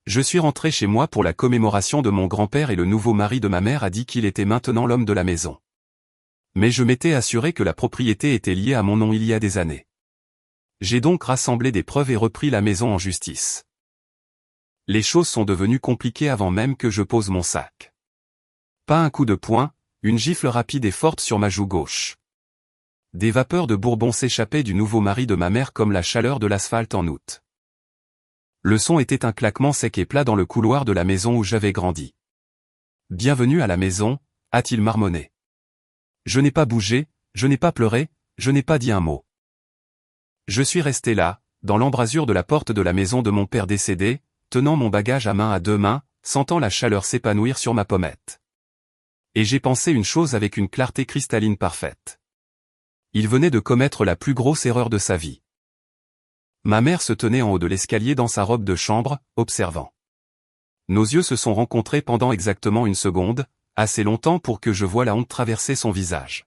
Je suis rentré chez moi pour la commémoration de mon grand-père et le nouveau mari de ma mère a dit qu'il était maintenant l'homme de la maison. Mais je m'étais assuré que la propriété était liée à mon nom il y a des années. J'ai donc rassemblé des preuves et repris la maison en justice. Les choses sont devenues compliquées avant même que je pose mon sac. Pas un coup de poing, une gifle rapide et forte sur ma joue gauche. Des vapeurs de bourbon s'échappaient du nouveau mari de ma mère comme la chaleur de l'asphalte en août. Le son était un claquement sec et plat dans le couloir de la maison où j'avais grandi. « Bienvenue à la maison », a-t-il marmonné. Je n'ai pas bougé, je n'ai pas pleuré, je n'ai pas dit un mot. Je suis resté là, dans l'embrasure de la porte de la maison de mon père décédé, tenant mon bagage à deux mains, sentant la chaleur s'épanouir sur ma pommette. Et j'ai pensé une chose avec une clarté cristalline parfaite. Il venait de commettre la plus grosse erreur de sa vie. Ma mère se tenait en haut de l'escalier dans sa robe de chambre, observant. Nos yeux se sont rencontrés pendant exactement une seconde, assez longtemps pour que je voie la honte traverser son visage.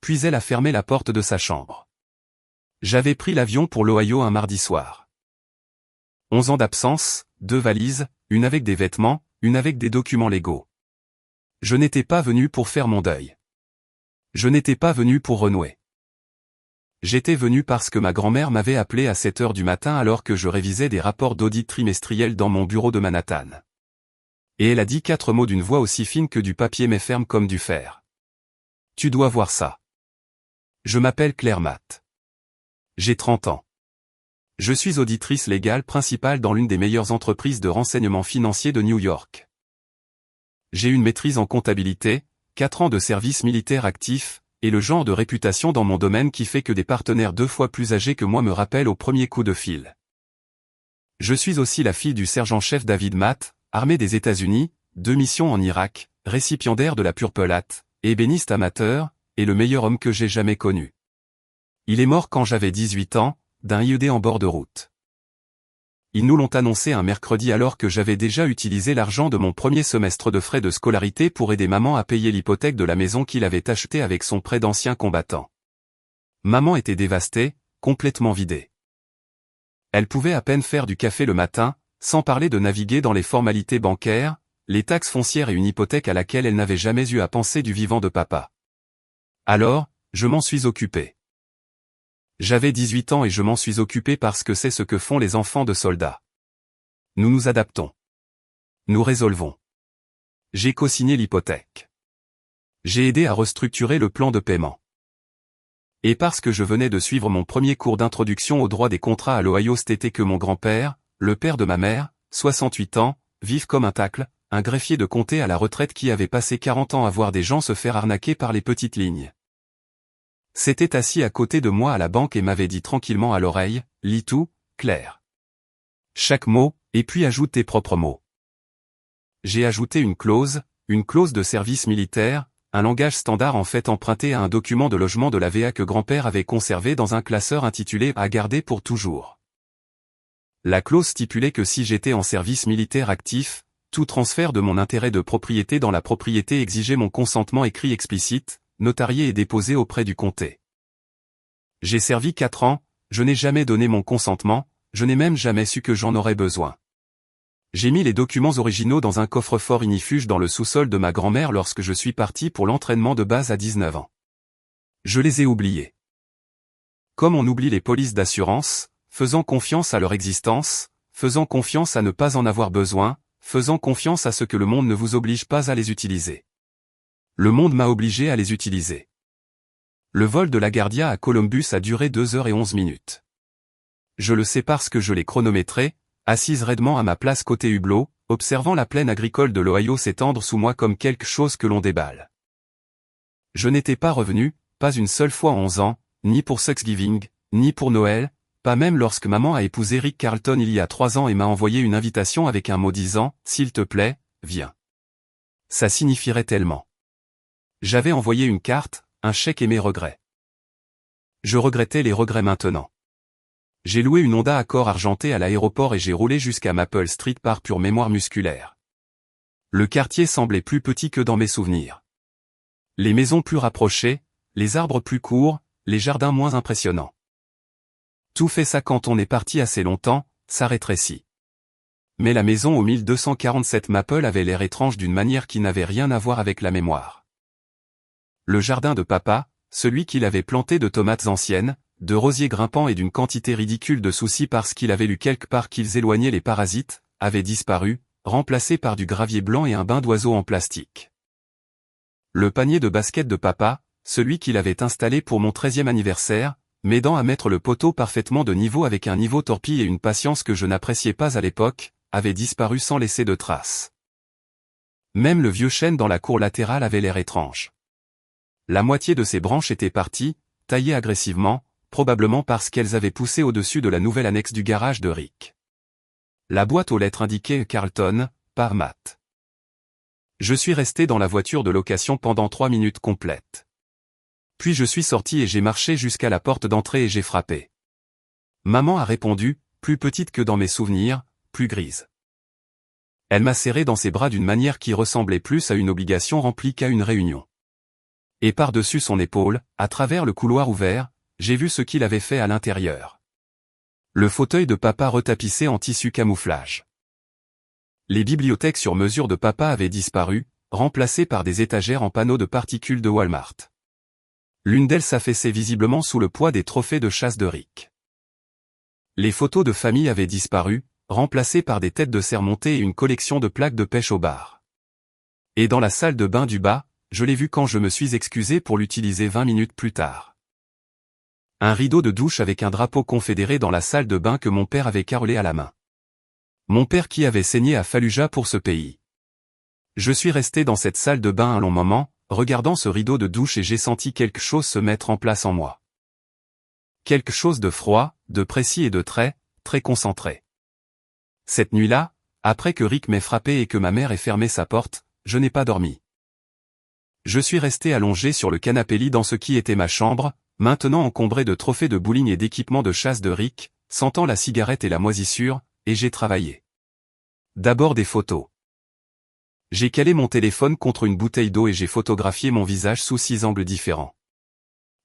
Puis elle a fermé la porte de sa chambre. J'avais pris l'avion pour l'Ohio un mardi soir. 11 ans d'absence, 2 valises, une avec des vêtements, une avec des documents légaux. Je n'étais pas venu pour faire mon deuil. Je n'étais pas venu pour renouer. J'étais venu parce que ma grand-mère m'avait appelé à 7 heures du matin alors que je révisais des rapports d'audit trimestriels dans mon bureau de Manhattan. Et elle a dit 4 mots d'une voix aussi fine que du papier mais ferme comme du fer. Tu dois voir ça. Je m'appelle Claire Matt. J'ai 30 ans. Je suis auditrice légale principale dans l'une des meilleures entreprises de renseignement financier de New York. J'ai une maîtrise en comptabilité, 4 ans de service militaire actif, et le genre de réputation dans mon domaine qui fait que des partenaires 2 fois plus âgés que moi me rappellent au premier coup de fil. Je suis aussi la fille du sergent-chef David Matt, armée des États-Unis, 2 missions en Irak, récipiendaire de la Purple Hat, ébéniste amateur, et le meilleur homme que j'ai jamais connu. Il est mort quand j'avais 18 ans, d'un IED en bord de route. Ils nous l'ont annoncé un mercredi alors que j'avais déjà utilisé l'argent de mon premier semestre de frais de scolarité pour aider maman à payer l'hypothèque de la maison qu'il avait achetée avec son prêt d'ancien combattant. Maman était dévastée, complètement vidée. Elle pouvait à peine faire du café le matin, sans parler de naviguer dans les formalités bancaires, les taxes foncières et une hypothèque à laquelle elle n'avait jamais eu à penser du vivant de papa. Alors, je m'en suis occupé. J'avais 18 ans et je m'en suis occupé parce que c'est ce que font les enfants de soldats. Nous nous adaptons. Nous résolvons. J'ai co-signé l'hypothèque. J'ai aidé à restructurer le plan de paiement. Et parce que je venais de suivre mon premier cours d'introduction au droit des contrats à l'Ohio cet été que mon grand-père, le père de ma mère, 68 ans, vive comme un tacle, un greffier de comté à la retraite qui avait passé 40 ans à voir des gens se faire arnaquer par les petites lignes. S'était assis à côté de moi à la banque et m'avait dit tranquillement à l'oreille, « Lis tout, Claire. Chaque mot, et puis ajoute tes propres mots. » J'ai ajouté une clause de service militaire, un langage standard en fait emprunté à un document de logement de la VA que grand-père avait conservé dans un classeur intitulé « À garder pour toujours ». La clause stipulait que si j'étais en service militaire actif, tout transfert de mon intérêt de propriété dans la propriété exigeait mon consentement écrit explicite, notarié et déposé auprès du comté. J'ai servi 4 ans, je n'ai jamais donné mon consentement, je n'ai même jamais su que j'en aurais besoin. J'ai mis les documents originaux dans un coffre-fort ignifuge dans le sous-sol de ma grand-mère lorsque je suis parti pour l'entraînement de base à 19 ans. Je les ai oubliés. Comme on oublie les polices d'assurance, faisant confiance à leur existence, faisant confiance à ne pas en avoir besoin, faisant confiance à ce que le monde ne vous oblige pas à les utiliser. Le monde m'a obligé à les utiliser. Le vol de LaGuardia à Columbus a duré 2 heures et 11 minutes. Je le sais parce que je l'ai chronométré, assise raidement à ma place côté hublot, observant la plaine agricole de l'Ohio s'étendre sous moi comme quelque chose que l'on déballe. Je n'étais pas revenu, pas une seule fois en 11 ans, ni pour Thanksgiving, ni pour Noël, pas même lorsque maman a épousé Rick Carlton il y a 3 ans et m'a envoyé une invitation avec un mot disant « S'il te plaît, viens ». Ça signifierait tellement. J'avais envoyé une carte, un chèque et mes regrets. Je regrettais les regrets maintenant. J'ai loué une Honda Accord argentée à l'aéroport et j'ai roulé jusqu'à Maple Street par pure mémoire musculaire. Le quartier semblait plus petit que dans mes souvenirs. Les maisons plus rapprochées, les arbres plus courts, les jardins moins impressionnants. Tout fait ça quand on est parti assez longtemps, ça rétrécit. Mais la maison au 1247 Maple avait l'air étrange d'une manière qui n'avait rien à voir avec la mémoire. Le jardin de papa, celui qu'il avait planté de tomates anciennes, de rosiers grimpants et d'une quantité ridicule de soucis parce qu'il avait lu quelque part qu'ils éloignaient les parasites, avait disparu, remplacé par du gravier blanc et un bain d'oiseaux en plastique. Le panier de basket de papa, celui qu'il avait installé pour mon 13e anniversaire, m'aidant à mettre le poteau parfaitement de niveau avec un niveau torpille et une patience que je n'appréciais pas à l'époque, avait disparu sans laisser de traces. Même le vieux chêne dans la cour latérale avait l'air étrange. La moitié de ses branches étaient parties, taillées agressivement, probablement parce qu'elles avaient poussé au-dessus de la nouvelle annexe du garage de Rick. La boîte aux lettres indiquait Carlton, par Matt. Je suis resté dans la voiture de location pendant 3 minutes complètes. Puis je suis sorti et j'ai marché jusqu'à la porte d'entrée et j'ai frappé. Maman a répondu, plus petite que dans mes souvenirs, plus grise. Elle m'a serré dans ses bras d'une manière qui ressemblait plus à une obligation remplie qu'à une réunion. Et par-dessus son épaule, à travers le couloir ouvert, j'ai vu ce qu'il avait fait à l'intérieur. Le fauteuil de papa retapissé en tissu camouflage. Les bibliothèques sur mesure de papa avaient disparu, remplacées par des étagères en panneaux de particules de Walmart. L'une d'elles s'affaissait visiblement sous le poids des trophées de chasse de Rick. Les photos de famille avaient disparu, remplacées par des têtes de cerf montées et une collection de plaques de pêche au bar. Et dans la salle de bain du bas, je l'ai vu quand je me suis excusé pour l'utiliser 20 minutes plus tard. Un rideau de douche avec un drapeau confédéré dans la salle de bain que mon père avait carrelé à la main. Mon père qui avait saigné à Fallujah pour ce pays. Je suis resté dans cette salle de bain un long moment, regardant ce rideau de douche et j'ai senti quelque chose se mettre en place en moi. Quelque chose de froid, de précis et de très concentré. Cette nuit-là, après que Rick m'ait frappé et que ma mère ait fermé sa porte, je n'ai pas dormi. Je suis resté allongé sur le canapé-lit dans ce qui était ma chambre, maintenant encombré de trophées de bowling et d'équipements de chasse de Rick, sentant la cigarette et la moisissure, et j'ai travaillé. D'abord des photos. J'ai calé mon téléphone contre une bouteille d'eau et j'ai photographié mon visage sous 6 angles différents.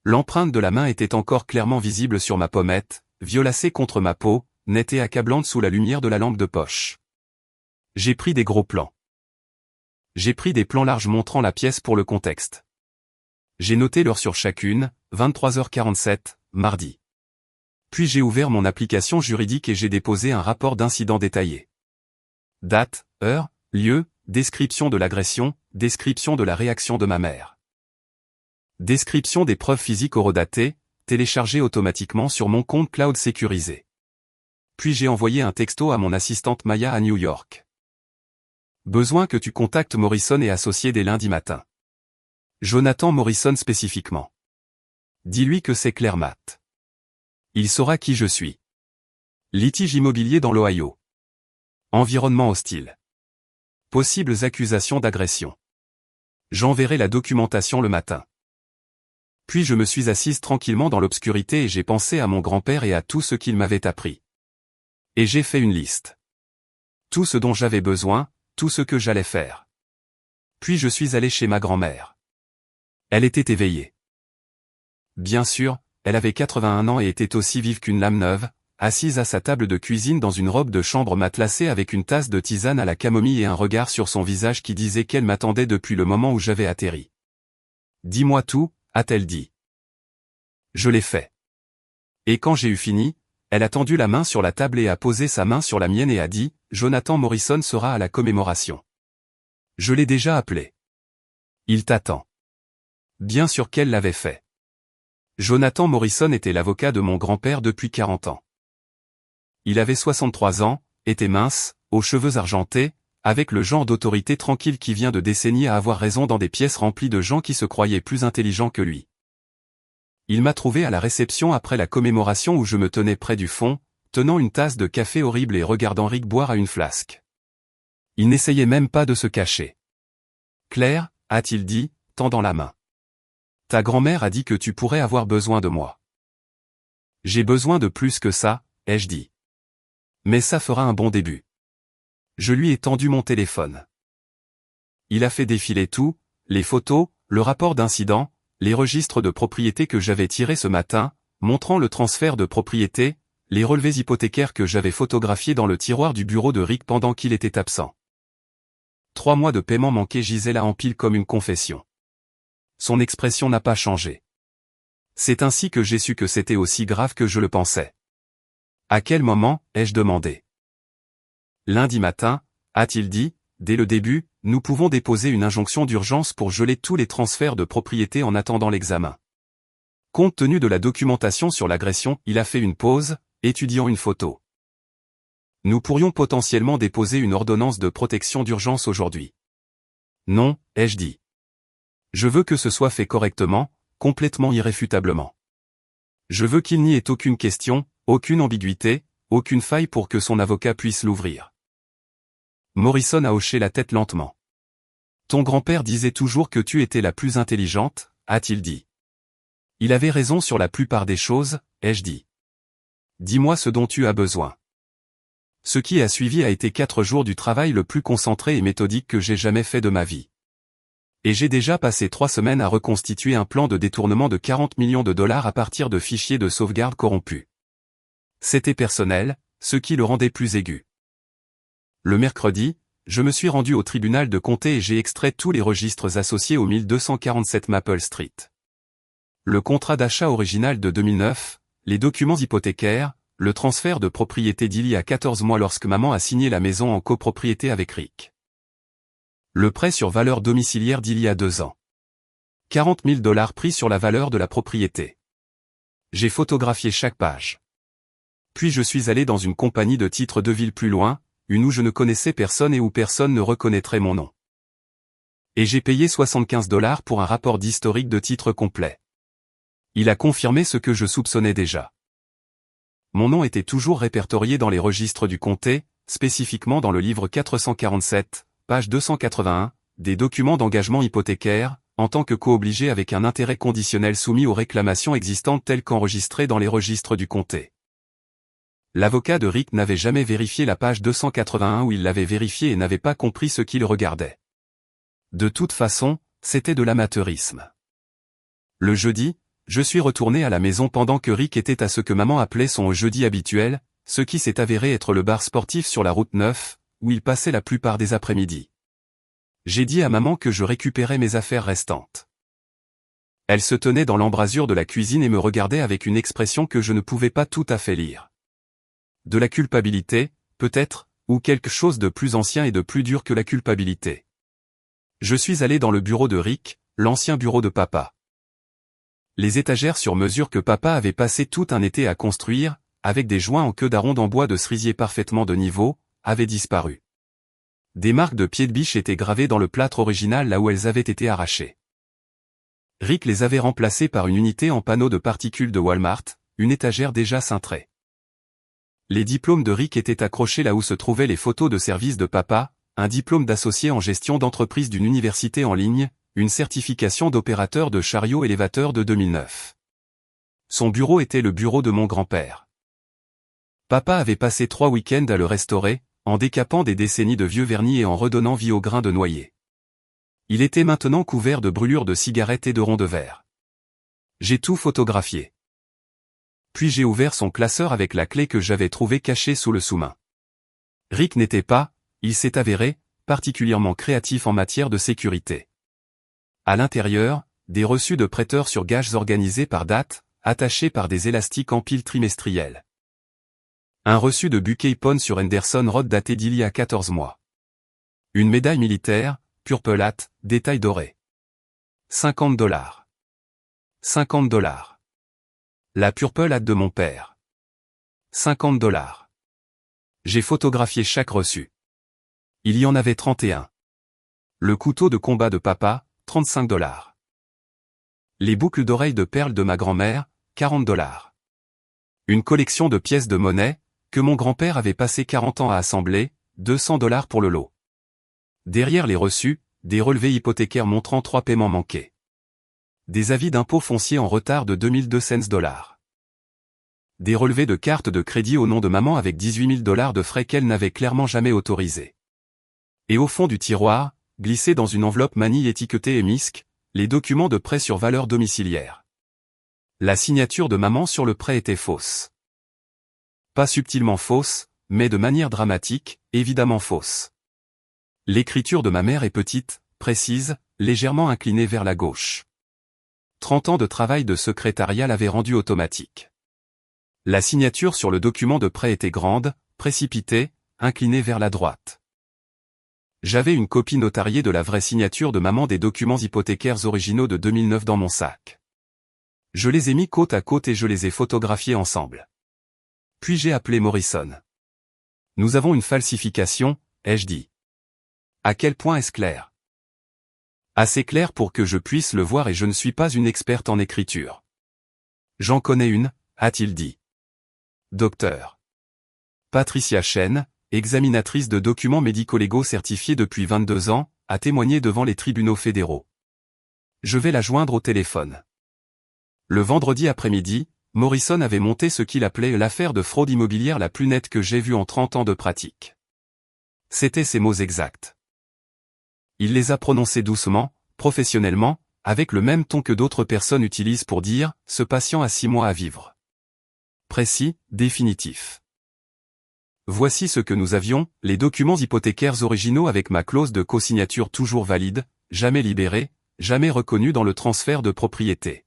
L'empreinte de la main était encore clairement visible sur ma pommette, violacée contre ma peau, nette et accablante sous la lumière de la lampe de poche. J'ai pris des gros plans. J'ai pris des plans larges montrant la pièce pour le contexte. J'ai noté l'heure sur chacune, 23h47, mardi. Puis j'ai ouvert mon application juridique et j'ai déposé un rapport d'incident détaillé. Date, heure, lieu, description de l'agression, description de la réaction de ma mère. Description des preuves physiques horodatées, téléchargées automatiquement sur mon compte cloud sécurisé. Puis j'ai envoyé un texto à mon assistante Maya à New York. Besoin que tu contactes Morrison et associés dès lundi matin. Jonathan Morrison spécifiquement. Dis-lui que c'est Claire Matt. Il saura qui je suis. Litige immobilier dans l'Ohio. Environnement hostile. Possibles accusations d'agression. J'enverrai la documentation le matin. Puis je me suis assise tranquillement dans l'obscurité et j'ai pensé à mon grand-père et à tout ce qu'il m'avait appris. Et j'ai fait une liste. Tout ce dont j'avais besoin, tout ce que j'allais faire. Puis je suis allé chez ma grand-mère. Elle était éveillée. Bien sûr, elle avait 81 ans et était aussi vive qu'une lame neuve, assise à sa table de cuisine dans une robe de chambre matelassée avec une tasse de tisane à la camomille et un regard sur son visage qui disait qu'elle m'attendait depuis le moment où j'avais atterri. « Dis-moi tout », a-t-elle dit. Je l'ai fait. Et quand j'ai eu fini, elle a tendu la main sur la table et a posé sa main sur la mienne et a dit « Jonathan Morrison sera à la commémoration. » Je l'ai déjà appelé. Il t'attend. Bien sûr qu'elle l'avait fait. Jonathan Morrison était l'avocat de mon grand-père depuis 40 ans. Il avait 63 ans, était mince, aux cheveux argentés, avec le genre d'autorité tranquille qui vient de décennies à avoir raison dans des pièces remplies de gens qui se croyaient plus intelligents que lui. Il m'a trouvé à la réception après la commémoration où je me tenais près du fond, tenant une tasse de café horrible et regardant Rick boire à une flasque. Il n'essayait même pas de se cacher. « Claire » a-t-il dit, tendant la main. « Ta grand-mère a dit que tu pourrais avoir besoin de moi. »« J'ai besoin de plus que ça » ai-je dit. « Mais ça fera un bon début. » Je lui ai tendu mon téléphone. Il a fait défiler tout, les photos, le rapport d'incident, les registres de propriété que j'avais tirés ce matin, montrant le transfert de propriété, les relevés hypothécaires que j'avais photographiés dans le tiroir du bureau de Rick pendant qu'il était absent. 3 mois de paiement manqués gisaient là en pile comme une confession. Son expression n'a pas changé. C'est ainsi que j'ai su que c'était aussi grave que je le pensais. À quel moment, ai-je demandé. Lundi matin, a-t-il dit, dès le début, nous pouvons déposer une injonction d'urgence pour geler tous les transferts de propriété en attendant l'examen. Compte tenu de la documentation sur l'agression, il a fait une pause, étudiant une photo. Nous pourrions potentiellement déposer une ordonnance de protection d'urgence aujourd'hui. Non, ai-je dit. Je veux que ce soit fait correctement, complètement irréfutablement. Je veux qu'il n'y ait aucune question, aucune ambiguïté, aucune faille pour que son avocat puisse l'ouvrir. Morrison a hoché la tête lentement. Ton grand-père disait toujours que tu étais la plus intelligente, a-t-il dit. Il avait raison sur la plupart des choses, ai-je dit. Dis-moi ce dont tu as besoin. Ce qui a suivi a été 4 jours du travail le plus concentré et méthodique que j'ai jamais fait de ma vie. Et j'ai déjà passé 3 semaines à reconstituer un plan de détournement de 40 millions de dollars à partir de fichiers de sauvegarde corrompus. C'était personnel, ce qui le rendait plus aigu. Le mercredi, je me suis rendu au tribunal de comté et j'ai extrait tous les registres associés au 1247 Maple Street. Le contrat d'achat original de 2009, les documents hypothécaires, le transfert de propriété d'il y a 14 mois lorsque maman a signé la maison en copropriété avec Rick. Le prêt sur valeur domiciliaire d'il y a 2 ans. 40 000 dollars pris sur la valeur de la propriété. J'ai photographié chaque page. Puis je suis allé dans une compagnie de titres de ville plus loin, une où je ne connaissais personne et où personne ne reconnaîtrait mon nom. Et j'ai payé 75 dollars pour un rapport d'historique de titre complet. Il a confirmé ce que je soupçonnais déjà. Mon nom était toujours répertorié dans les registres du comté, spécifiquement dans le livre 447, page 281, des documents d'engagement hypothécaire, en tant que co-obligé avec un intérêt conditionnel soumis aux réclamations existantes telles qu'enregistrées dans les registres du comté. L'avocat de Rick n'avait jamais vérifié la page 281 où il l'avait vérifié et n'avait pas compris ce qu'il regardait. De toute façon, c'était de l'amateurisme. Le jeudi, je suis retourné à la maison pendant que Rick était à ce que maman appelait son jeudi habituel, ce qui s'est avéré être le bar sportif sur la route 9, où il passait la plupart des après-midi. J'ai dit à maman que je récupérais mes affaires restantes. Elle se tenait dans l'embrasure de la cuisine et me regardait avec une expression que je ne pouvais pas tout à fait lire. De la culpabilité, peut-être, ou quelque chose de plus ancien et de plus dur que la culpabilité. Je suis allé dans le bureau de Rick, l'ancien bureau de papa. Les étagères sur mesure que papa avait passé tout un été à construire, avec des joints en queue d'aronde en bois de cerisier parfaitement de niveau, avaient disparu. Des marques de pieds de biche étaient gravées dans le plâtre original là où elles avaient été arrachées. Rick les avait remplacées par une unité en panneaux de particules de Walmart, une étagère déjà cintrée. Les diplômes de Rick étaient accrochés là où se trouvaient les photos de service de papa, un diplôme d'associé en gestion d'entreprise d'une université en ligne, une certification d'opérateur de chariot élévateur de 2009. Son bureau était le bureau de mon grand-père. Papa avait passé 3 week-ends à le restaurer, en décapant des décennies de vieux vernis et en redonnant vie aux grains de noyer. Il était maintenant couvert de brûlures de cigarettes et de ronds de verre. J'ai tout photographié. Puis j'ai ouvert son classeur avec la clé que j'avais trouvée cachée sous le sous-main. Rick n'était pas, il s'est avéré, particulièrement créatif en matière de sécurité. À l'intérieur, des reçus de prêteurs sur gages organisés par date, attachés par des élastiques en piles trimestrielles. Un reçu de Buckey Pond sur Henderson Road daté d'il y a 14 mois. Une médaille militaire, Purple Hat, détail doré. 50 dollars. 50 dollars. La Purple Hat de mon père. 50 dollars. J'ai photographié chaque reçu. Il y en avait 31. Le couteau de combat de papa, 35 dollars. Les boucles d'oreilles de perles de ma grand-mère, 40 dollars. Une collection de pièces de monnaie, que mon grand-père avait passé 40 ans à assembler, 200 dollars pour le lot. Derrière les reçus, des relevés hypothécaires montrant 3 paiements manqués. Des avis d'impôts fonciers en retard de 2200 dollars. Des relevés de cartes de crédit au nom de maman avec 18 000 dollars de frais qu'elle n'avait clairement jamais autorisés. Et au fond du tiroir, glissés dans une enveloppe manille étiquetée émisque, les documents de prêt sur valeur domiciliaire. La signature de maman sur le prêt était fausse. Pas subtilement fausse, mais de manière dramatique, évidemment fausse. L'écriture de ma mère est petite, précise, légèrement inclinée vers la gauche. 30 ans de travail de secrétariat l'avaient rendu automatique. La signature sur le document de prêt était grande, précipitée, inclinée vers la droite. J'avais une copie notariée de la vraie signature de maman des documents hypothécaires originaux de 2009 dans mon sac. Je les ai mis côte à côte et je les ai photographiés ensemble. Puis j'ai appelé Morrison. Nous avons une falsification, ai-je dit. À quel point est-ce clair? Assez clair pour que je puisse le voir et je ne suis pas une experte en écriture. J'en connais une, a-t-il dit. Docteur Patricia Chen, examinatrice de documents médico-légaux certifiés depuis 22 ans, a témoigné devant les tribunaux fédéraux. Je vais la joindre au téléphone. Le vendredi après-midi, Morrison avait monté ce qu'il appelait l'affaire de fraude immobilière la plus nette que j'ai vue en 30 ans de pratique. C'étaient ses mots exacts. Il les a prononcés doucement, professionnellement, avec le même ton que d'autres personnes utilisent pour dire « ce patient a 6 mois à vivre ». Précis, définitif. Voici ce que nous avions, les documents hypothécaires originaux avec ma clause de cosignature toujours valide, jamais libérée, jamais reconnue dans le transfert de propriété.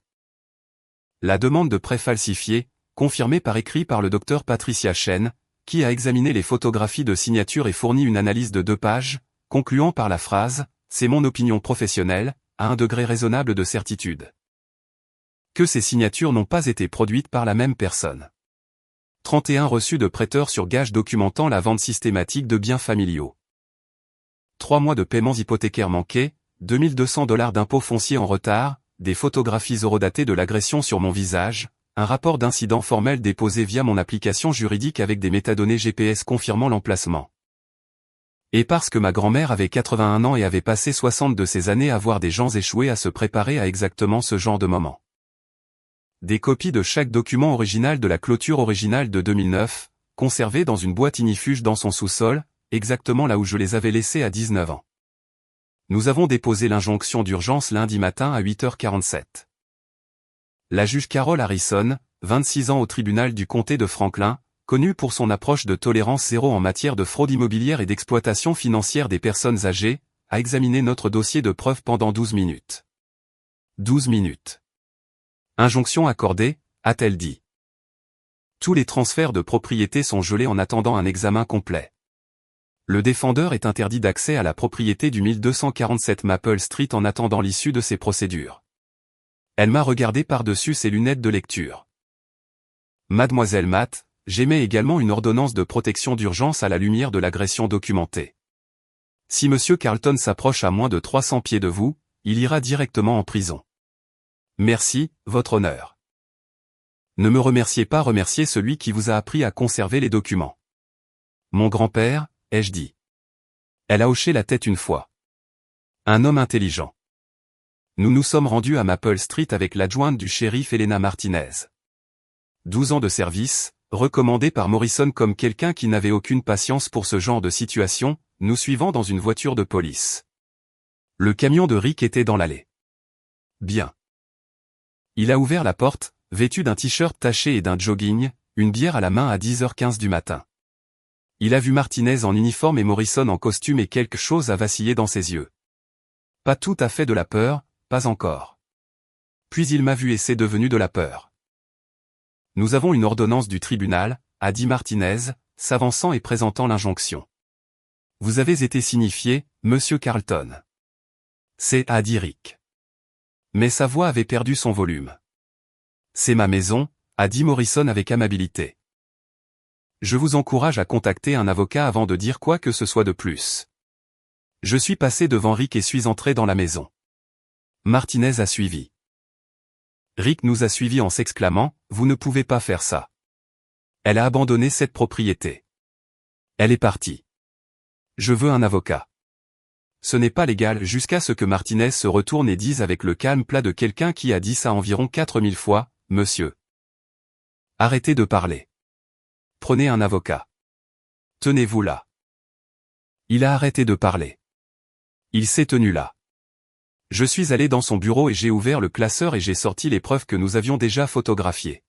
La demande de prêt falsifiée, confirmée par écrit par le docteur Patricia Chen, qui a examiné les photographies de signature et fourni une analyse de 2 pages, concluant par la phrase « c'est mon opinion professionnelle », à un degré raisonnable de certitude. Que ces signatures n'ont pas été produites par la même personne. 31 reçus de prêteurs sur gage documentant la vente systématique de biens familiaux. 3 mois de paiements hypothécaires manqués, $2200 d'impôts fonciers en retard, des photographies horodatées de l'agression sur mon visage, un rapport d'incident formel déposé via mon application juridique avec des métadonnées GPS confirmant l'emplacement. Et parce que ma grand-mère avait 81 ans et avait passé 60 de ses années à voir des gens échouer à se préparer à exactement ce genre de moment. Des copies de chaque document original de la clôture originale de 2009, conservées dans une boîte ignifuge dans son sous-sol, exactement là où je les avais laissées à 19 ans. Nous avons déposé l'injonction d'urgence lundi matin à 8h47. La juge Carol Harrison, 26 ans au tribunal du comté de Franklin, connue pour son approche de tolérance zéro en matière de fraude immobilière et d'exploitation financière des personnes âgées, a examiné notre dossier de preuve pendant 12 minutes. 12 minutes. Injonction accordée, a-t-elle dit. Tous les transferts de propriété sont gelés en attendant un examen complet. Le défendeur est interdit d'accès à la propriété du 1247 Maple Street en attendant l'issue de ces procédures. Elle m'a regardé par-dessus ses lunettes de lecture. Mademoiselle Matt, j'émets également une ordonnance de protection d'urgence à la lumière de l'agression documentée. Si Monsieur Carlton s'approche à moins de 300 pieds de vous, il ira directement en prison. Merci, votre honneur. Ne me remerciez pas, remerciez celui qui vous a appris à conserver les documents. Mon grand-père, ai-je dit. Elle a hoché la tête une fois. Un homme intelligent. Nous nous sommes rendus à Maple Street avec l'adjointe du shérif Elena Martinez. 12 ans de service, recommandé par Morrison comme quelqu'un qui n'avait aucune patience pour ce genre de situation, nous suivant dans une voiture de police. Le camion de Rick était dans l'allée. Bien. Il a ouvert la porte, vêtu d'un t-shirt taché et d'un jogging, une bière à la main à 10h15 du matin. Il a vu Martinez en uniforme et Morrison en costume et quelque chose a vacillé dans ses yeux. Pas tout à fait de la peur, pas encore. Puis il m'a vu et c'est devenu de la peur. Nous avons une ordonnance du tribunal, a dit Martinez, s'avançant et présentant l'injonction. Vous avez été signifié, Monsieur Carlton. C'est, a dit Rick. Mais sa voix avait perdu son volume. C'est ma maison, a dit Morrison avec amabilité. Je vous encourage à contacter un avocat avant de dire quoi que ce soit de plus. Je suis passé devant Rick et suis entré dans la maison. Martinez a suivi. Rick nous a suivis en s'exclamant, vous ne pouvez pas faire ça. Elle a abandonné cette propriété. Elle est partie. Je veux un avocat. Ce n'est pas légal jusqu'à ce que Martinez se retourne et dise avec le calme plat de quelqu'un qui a dit ça environ 4000 fois, monsieur. Arrêtez de parler. Prenez un avocat. Tenez-vous là. Il a arrêté de parler. Il s'est tenu là. Je suis allé dans son bureau et j'ai ouvert le classeur et j'ai sorti les preuves que nous avions déjà photographiées.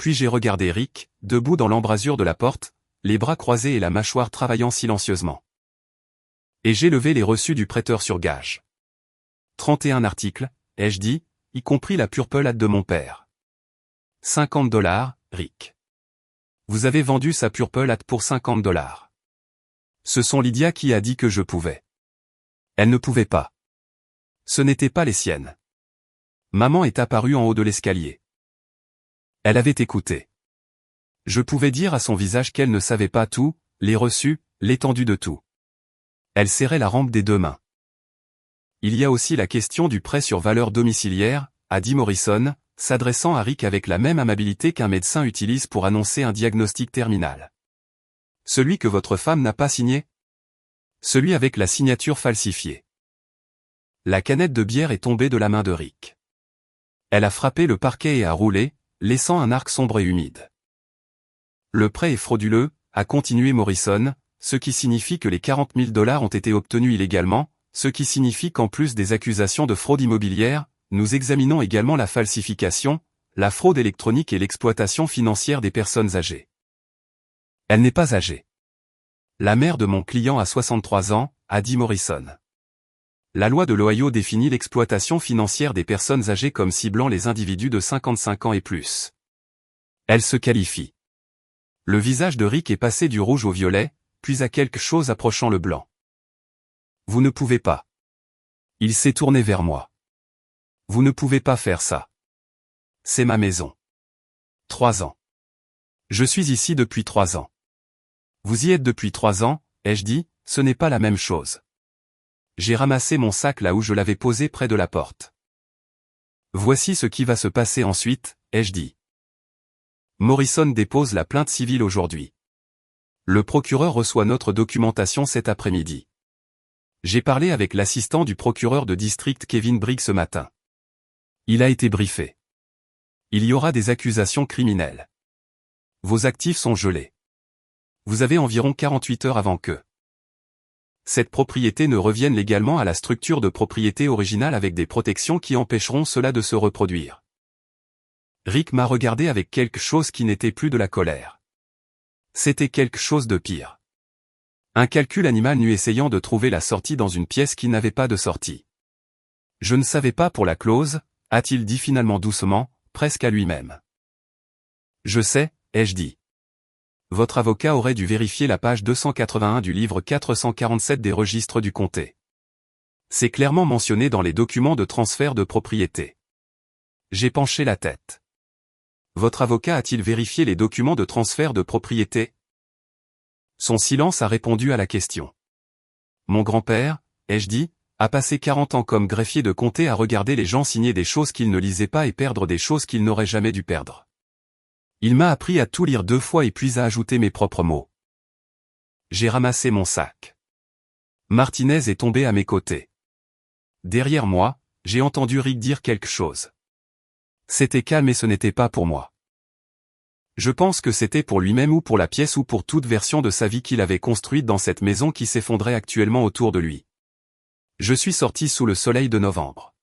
Puis j'ai regardé Rick, debout dans l'embrasure de la porte, les bras croisés et la mâchoire travaillant silencieusement. Et j'ai levé les reçus du prêteur sur gage. 31 articles, ai-je dit, y compris la purple de mon père. 50 $, Rick. Vous avez vendu sa purple pour 50 $. Ce sont Lydia qui a dit que je pouvais. Elle ne pouvait pas. Ce n'étaient pas les siennes. Maman est apparue en haut de l'escalier. Elle avait écouté. Je pouvais dire à son visage qu'elle ne savait pas tout, les reçus, l'étendue de tout. Elle serrait la rampe des deux mains. Il y a aussi la question du prêt sur valeur domiciliaire, a dit Morrison, s'adressant à Rick avec la même amabilité qu'un médecin utilise pour annoncer un diagnostic terminal. Celui que votre femme n'a pas signé? Celui avec la signature falsifiée. La canette de bière est tombée de la main de Rick. Elle a frappé le parquet et a roulé, laissant un arc sombre et humide. Le prêt est frauduleux, a continué Morrison, ce qui signifie que les 40 000 $ ont été obtenus illégalement, ce qui signifie qu'en plus des accusations de fraude immobilière, nous examinons également la falsification, la fraude électronique et l'exploitation financière des personnes âgées. Elle n'est pas âgée. La mère de mon client a 63 ans, a dit Morrison. La loi de l'Ohio définit l'exploitation financière des personnes âgées comme ciblant les individus de 55 ans et plus. Elle se qualifie. Le visage de Rick est passé du rouge au violet, puis à quelque chose approchant le blanc. Vous ne pouvez pas. Il s'est tourné vers moi. Vous ne pouvez pas faire ça. C'est ma maison. 3 ans. Je suis ici depuis 3 ans. Vous y êtes depuis 3 ans, ai-je dit, ce n'est pas la même chose. J'ai ramassé mon sac là où je l'avais posé près de la porte. Voici ce qui va se passer ensuite, ai-je dit. Morrison dépose la plainte civile aujourd'hui. Le procureur reçoit notre documentation cet après-midi. J'ai parlé avec l'assistant du procureur de district Kevin Briggs ce matin. Il a été briefé. Il y aura des accusations criminelles. Vos actifs sont gelés. Vous avez environ 48 heures avant que cette propriété ne revienne légalement à la structure de propriété originale avec des protections qui empêcheront cela de se reproduire. Rick m'a regardé avec quelque chose qui n'était plus de la colère. C'était quelque chose de pire. Un calcul animal nu essayant de trouver la sortie dans une pièce qui n'avait pas de sortie. Je ne savais pas pour la clause, a-t-il dit finalement doucement, presque à lui-même. Je sais, ai-je dit. Votre avocat aurait dû vérifier la page 281 du livre 447 des registres du comté. C'est clairement mentionné dans les documents de transfert de propriété. J'ai penché la tête. Votre avocat a-t-il vérifié les documents de transfert de propriété? Son silence a répondu à la question. Mon grand-père, ai-je dit, a passé 40 ans comme greffier de comté à regarder les gens signer des choses qu'ils ne lisaient pas et perdre des choses qu'ils n'auraient jamais dû perdre. Il m'a appris à tout lire 2 fois et puis à ajouter mes propres mots. J'ai ramassé mon sac. Martinez est tombé à mes côtés. Derrière moi, j'ai entendu Rick dire quelque chose. C'était calme et ce n'était pas pour moi. Je pense que c'était pour lui-même ou pour la pièce ou pour toute version de sa vie qu'il avait construite dans cette maison qui s'effondrait actuellement autour de lui. Je suis sorti sous le soleil de novembre.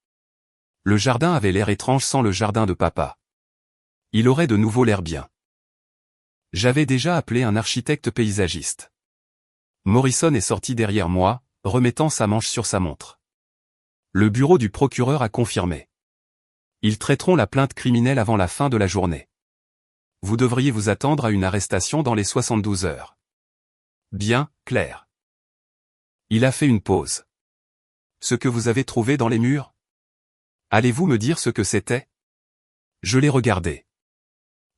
Le jardin avait l'air étrange sans le jardin de papa. Il aurait de nouveau l'air bien. J'avais déjà appelé un architecte paysagiste. Morrison est sorti derrière moi, remettant sa manche sur sa montre. Le bureau du procureur a confirmé. Ils traiteront la plainte criminelle avant la fin de la journée. Vous devriez vous attendre à une arrestation dans les 72 heures. Bien, Claire. Il a fait une pause. Ce que vous avez trouvé dans les murs? Allez-vous me dire ce que c'était? Je l'ai regardé.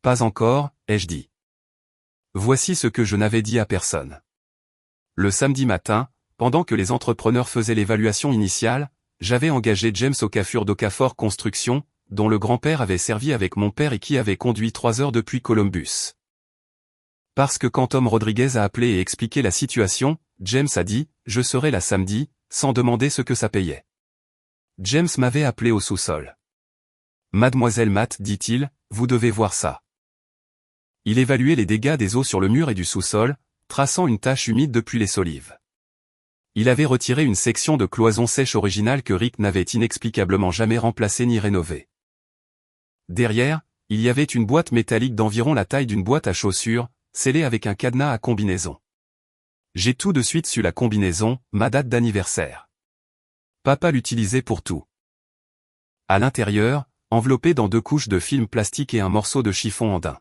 Pas encore, ai-je dit. Voici ce que je n'avais dit à personne. Le samedi matin, pendant que les entrepreneurs faisaient l'évaluation initiale, j'avais engagé James d'Okafor Construction, dont le grand-père avait servi avec mon père et qui avait conduit 3 heures depuis Columbus. Parce que quand Tom Rodriguez a appelé et expliqué la situation, James a dit « Je serai là samedi », sans demander ce que ça payait. James m'avait appelé au sous-sol. « Mademoiselle Matt, dit-il, vous devez voir ça. » Il évaluait les dégâts des eaux sur le mur et du sous-sol, traçant une tache humide depuis les solives. Il avait retiré une section de cloison sèche originale que Rick n'avait inexplicablement jamais remplacée ni rénovée. Derrière, il y avait une boîte métallique d'environ la taille d'une boîte à chaussures, scellée avec un cadenas à combinaison. J'ai tout de suite su la combinaison, ma date d'anniversaire. Papa l'utilisait pour tout. À l'intérieur, enveloppé dans 2 couches de film plastique et un morceau de chiffon en daim.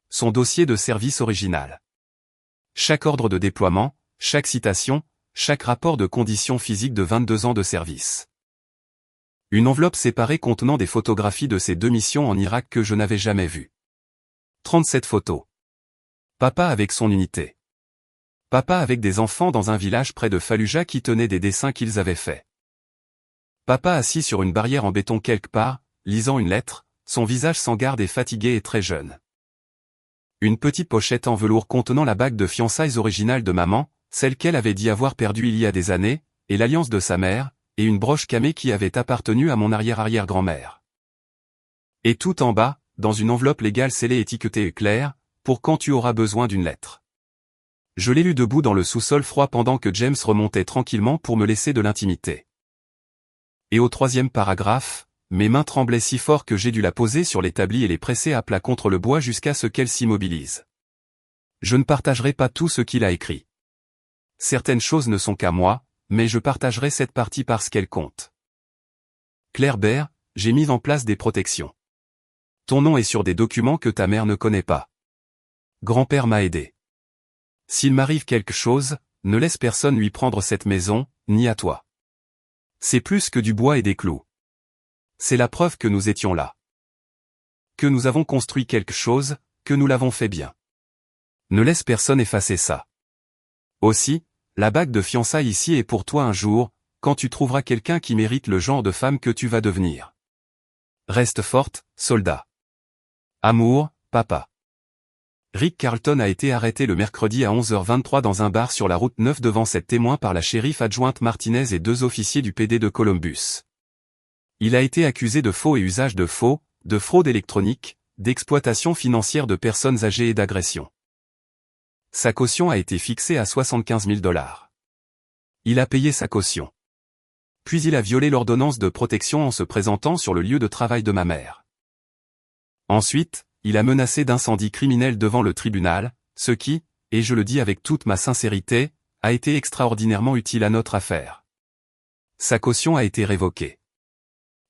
Son dossier de service original. Chaque ordre de déploiement, chaque citation, chaque rapport de conditions physiques de 22 ans de service. Une enveloppe séparée contenant des photographies de ces 2 missions en Irak que je n'avais jamais vues. 37 photos. Papa avec son unité. Papa avec des enfants dans un village près de Fallujah qui tenaient des dessins qu'ils avaient faits. Papa assis sur une barrière en béton quelque part, lisant une lettre, son visage sans garde et fatigué et très jeune. Une petite pochette en velours contenant la bague de fiançailles originale de maman, celle qu'elle avait dit avoir perdue il y a des années, et l'alliance de sa mère, et une broche camée qui avait appartenu à mon arrière-arrière-grand-mère. Et tout en bas, dans une enveloppe légale scellée étiquetée claire, pour quand tu auras besoin d'une lettre. Je l'ai lu debout dans le sous-sol froid pendant que James remontait tranquillement pour me laisser de l'intimité. Et au 3e paragraphe, mes mains tremblaient si fort que j'ai dû la poser sur l'établi et les presser à plat contre le bois jusqu'à ce qu'elle s'immobilise. Je ne partagerai pas tout ce qu'il a écrit. Certaines choses ne sont qu'à moi, mais je partagerai cette partie parce qu'elle compte. Claire Baird, j'ai mis en place des protections. Ton nom est sur des documents que ta mère ne connaît pas. Grand-père m'a aidé. S'il m'arrive quelque chose, ne laisse personne lui prendre cette maison, ni à toi. C'est plus que du bois et des clous. C'est la preuve que nous étions là. Que nous avons construit quelque chose, que nous l'avons fait bien. Ne laisse personne effacer ça. Aussi, la bague de fiançailles ici est pour toi un jour, quand tu trouveras quelqu'un qui mérite le genre de femme que tu vas devenir. Reste forte, soldat. Amour, papa. Rick Carlton a été arrêté le mercredi à 11h23 dans un bar sur la route 9 devant cette témoin par la shérif adjointe Martinez et 2 officiers du PD de Columbus. Il a été accusé de faux et usage de faux, de fraude électronique, d'exploitation financière de personnes âgées et d'agression. Sa caution a été fixée à 75 000 $. Il a payé sa caution. Puis il a violé l'ordonnance de protection en se présentant sur le lieu de travail de ma mère. Ensuite, il a menacé d'incendie criminel devant le tribunal, ce qui, et je le dis avec toute ma sincérité, a été extraordinairement utile à notre affaire. Sa caution a été révoquée.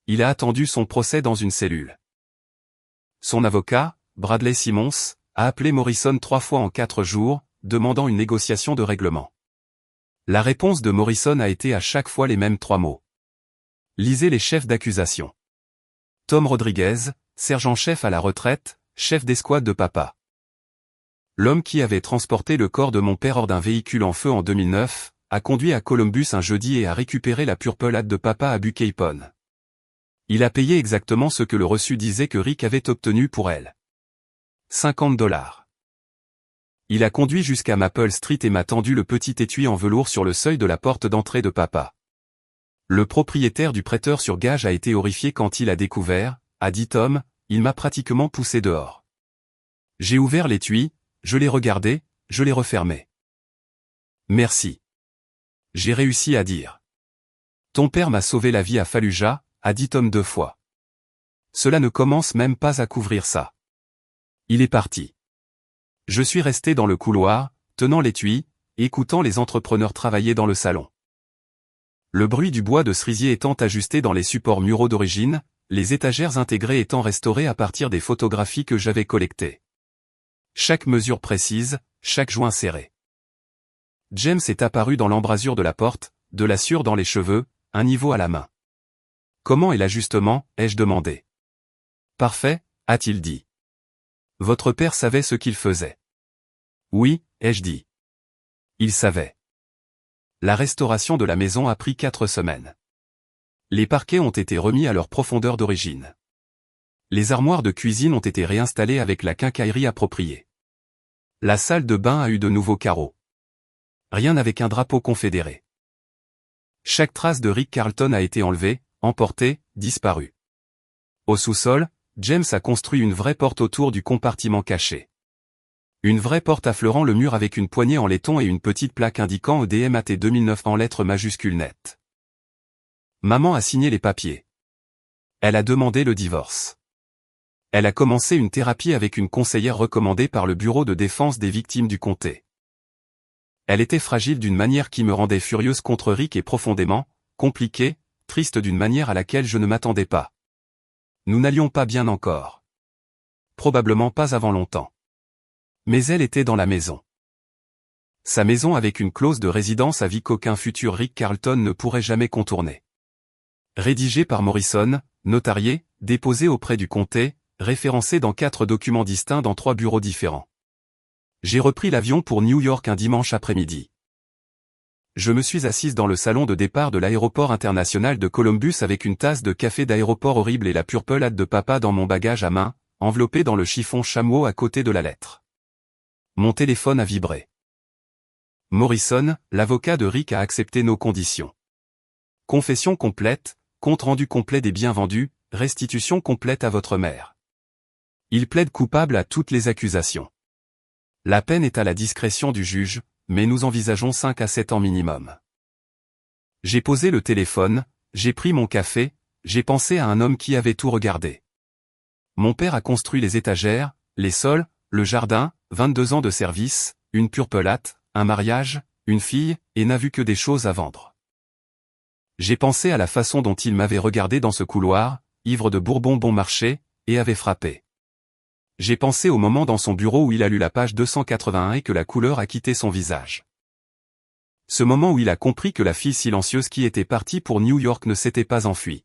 Il a attendu son procès dans une cellule. Son avocat, Bradley Simmons, a appelé Morrison 3 fois en 4 jours, demandant une négociation de règlement. La réponse de Morrison a été à chaque fois les mêmes 3 mots. Lisez les chefs d'accusation. Tom Rodriguez, sergent-chef à la retraite, chef d'escouade de papa. L'homme qui avait transporté le corps de mon père hors d'un véhicule en feu en 2009, a conduit à Columbus un jeudi et a récupéré la Purple Hat de papa à Buckeye Pond. Il a payé exactement ce que le reçu disait que Rick avait obtenu pour elle. 50 $. Il a conduit jusqu'à Maple Street et m'a tendu le petit étui en velours sur le seuil de la porte d'entrée de papa. Le propriétaire du prêteur sur gage a été horrifié quand il a découvert, a dit Tom, il m'a pratiquement poussé dehors. J'ai ouvert l'étui, je l'ai regardé, je l'ai refermé. Merci. J'ai réussi à dire. Ton père m'a sauvé la vie à Fallujah, a dit Tom 2 fois. Cela ne commence même pas à couvrir ça. Il est parti. Je suis resté dans le couloir, tenant l'étui, écoutant les entrepreneurs travailler dans le salon. Le bruit du bois de cerisier étant ajusté dans les supports muraux d'origine, les étagères intégrées étant restaurées à partir des photographies que j'avais collectées. Chaque mesure précise, chaque joint serré. James est apparu dans l'embrasure de la porte, de la sueur dans les cheveux, un niveau à la main. Comment est l'ajustement, ai-je demandé. Parfait, a-t-il dit. Votre père savait ce qu'il faisait. Oui, ai-je dit. Il savait. La restauration de la maison a pris 4 semaines. Les parquets ont été remis à leur profondeur d'origine. Les armoires de cuisine ont été réinstallées avec la quincaillerie appropriée. La salle de bain a eu de nouveaux carreaux. Rien avec un drapeau confédéré. Chaque trace de Rick Carlton a été enlevée, emportée, disparue. Au sous-sol, James a construit une vraie porte autour du compartiment caché. Une vraie porte affleurant le mur avec une poignée en laiton et une petite plaque indiquant EDMAT 2009 en lettres majuscules nettes. Maman a signé les papiers. Elle a demandé le divorce. Elle a commencé une thérapie avec une conseillère recommandée par le Bureau de défense des victimes du comté. Elle était fragile d'une manière qui me rendait furieuse contre Rick et profondément, compliquée, triste d'une manière à laquelle je ne m'attendais pas. Nous n'allions pas bien encore. Probablement pas avant longtemps. Mais elle était dans la maison. Sa maison avec une clause de résidence à vie qu'aucun futur Rick Carlton ne pourrait jamais contourner. Rédigé par Morrison, notarié, déposé auprès du comté, référencé dans 4 documents distincts dans 3 bureaux différents. J'ai repris l'avion pour New York un dimanche après-midi. Je me suis assise dans le salon de départ de l'aéroport international de Columbus avec une tasse de café d'aéroport horrible et la purple de papa dans mon bagage à main, enveloppé dans le chiffon chameau à côté de la lettre. Mon téléphone a vibré. Morrison, l'avocat de Rick, a accepté nos conditions. Confession complète, compte rendu complet des biens vendus, restitution complète à votre mère. Il plaide coupable à toutes les accusations. La peine est à la discrétion du juge, mais nous envisageons 5 à 7 ans minimum. J'ai posé le téléphone, j'ai pris mon café, j'ai pensé à un homme qui avait tout regardé. Mon père a construit les étagères, les sols, le jardin, 22 ans de service, une purpelate, un mariage, une fille, et n'a vu que des choses à vendre. J'ai pensé à la façon dont il m'avait regardé dans ce couloir, ivre de Bourbon bon marché, et avait frappé. J'ai pensé au moment dans son bureau où il a lu la page 281 et que la couleur a quitté son visage. Ce moment où il a compris que la fille silencieuse qui était partie pour New York ne s'était pas enfuie.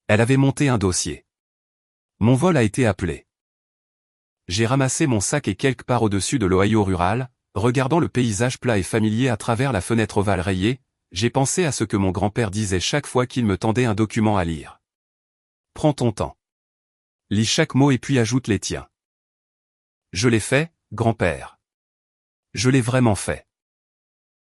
Elle avait monté un dossier. Mon vol a été appelé. J'ai ramassé mon sac et quelque part au-dessus de l'Ohio rural, regardant le paysage plat et familier à travers la fenêtre ovale rayée, j'ai pensé à ce que mon grand-père disait chaque fois qu'il me tendait un document à lire. Prends ton temps. Lis chaque mot et puis ajoute les tiens. Je l'ai fait, grand-père. Je l'ai vraiment fait.